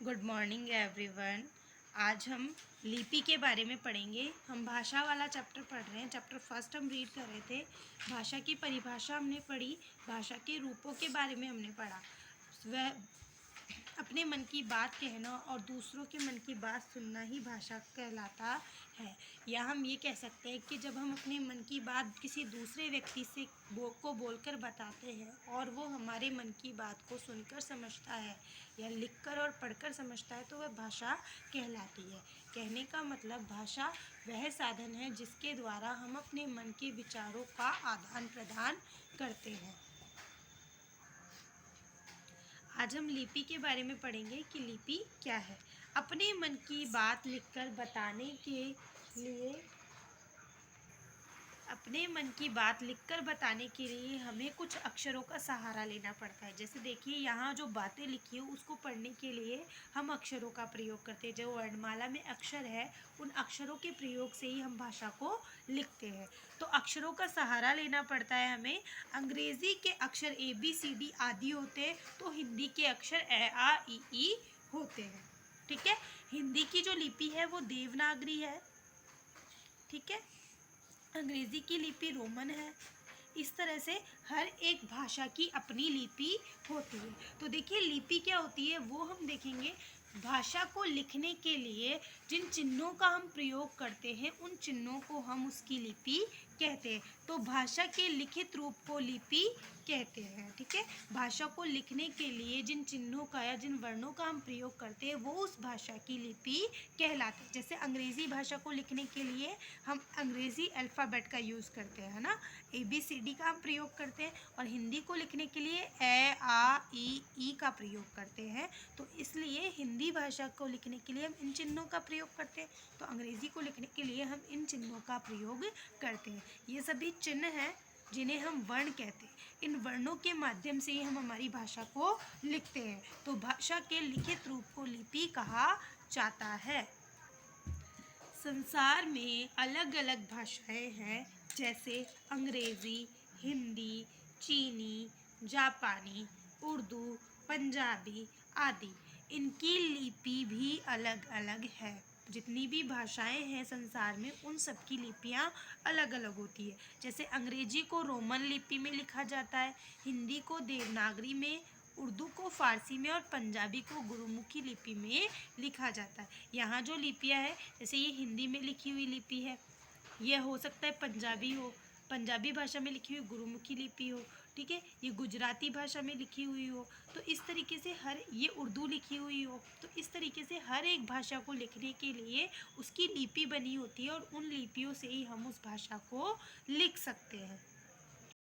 Good morning everyone. आज हम लिपि के बारे में पढ़ेंगे। हम भाषा वाला चैप्टर पढ़ रहे हैं। चैप्टर फर्स्ट हम रीड कर रहे थे। भाषा की परिभाषा हमने पढ़ी, भाषा के रूपों के बारे में हमने पढ़ा। वह अपने मन की बात कहना और दूसरों के मन की बात सुनना ही भाषा कहलाता है। या हम ये कह सकते हैं कि जब हम अपने मन की बात किसी दूसरे व्यक्ति से बोलकर बताते हैं और वो हमारे मन की बात को सुनकर समझता है या लिखकर और पढ़कर समझता है तो वह भाषा कहलाती है। कहने का मतलब भाषा वह साधन है जिसके द्वारा हम अपने मन के विचारों का आदान प्रदान करते हैं। आज हम लिपि के बारे में पढ़ेंगे कि लिपि क्या है। अपने मन की बात लिखकर बताने के लिए हमें कुछ अक्षरों का सहारा लेना पड़ता है। जैसे देखिए, यहाँ जो बातें लिखी है उसको पढ़ने के लिए हम अक्षरों का प्रयोग करते हैं। जो वर्णमाला में अक्षर है उन अक्षरों के प्रयोग से ही हम भाषा को लिखते हैं। तो अक्षरों का सहारा लेना पड़ता है हमें। अंग्रेजी के अक्षर ABCD आदि होते हैं तो हिंदी के अक्षर A, A, I, I होते हैं। ठीक है। हिंदी की जो लिपि है वो देवनागरी है। ठीक है। अंग्रेजी की लिपि रोमन है। इस तरह से हर एक भाषा की अपनी लिपि होती है। तो देखिए, लिपि क्या होती है वो हम देखेंगे। भाषा को लिखने के लिए जिन चिन्हों का हम प्रयोग करते हैं उन चिन्हों को हम उसकी लिपि कहते हैं। तो भाषा के लिखित रूप को लिपि कहते हैं। ठीक है। भाषा को लिखने के लिए जिन चिन्हों का या जिन वर्णों का हम प्रयोग करते हैं वो उस भाषा की लिपि कहलाते हैं। जैसे अंग्रेजी भाषा को लिखने के लिए हम अंग्रेजी अल्फ़ाबेट का यूज़ करते हैं, है ना। ABCD का हम प्रयोग करते हैं। और हिंदी को लिखने के लिए A, A, I, का प्रयोग करते हैं। तो इसलिए हिंदी भाषा को लिखने के लिए हम इन चिन्हों का प्रयोग करते हैं, तो अंग्रेजी को लिखने के लिए हम इन चिन्हों का प्रयोग करते हैं। ये सभी चिन्ह हैं जिन्हें हम वर्ण कहते हैं। इन वर्णों के माध्यम से ही हम हमारी भाषा को लिखते हैं। तो भाषा के लिखित रूप को लिपि कहा जाता है। संसार में अलग अलग भाषाएं हैं, जैसे अंग्रेज़ी, हिंदी, चीनी, जापानी, उर्दू, पंजाबी आदि। इनकी लिपि भी अलग अलग है। जितनी भी भाषाएं हैं संसार में उन सब की लिपियाँ अलग अलग होती है। जैसे अंग्रेजी को रोमन लिपि में लिखा जाता है, हिंदी को देवनागरी में, उर्दू को फ़ारसी में और पंजाबी को गुरुमुखी लिपि में लिखा जाता है। यहाँ जो लिपियाँ हैं, जैसे ये हिंदी में लिखी हुई लिपि है, यह हो सकता है पंजाबी भाषा में लिखी हुई गुरुमुखी लिपि हो। ठीक है। ये गुजराती भाषा में लिखी हुई हो। तो इस तरीके से ये उर्दू लिखी हुई हो। तो इस तरीके से हर एक भाषा को लिखने के लिए उसकी लिपि बनी होती है और उन लिपियों से ही हम उस भाषा को लिख सकते हैं।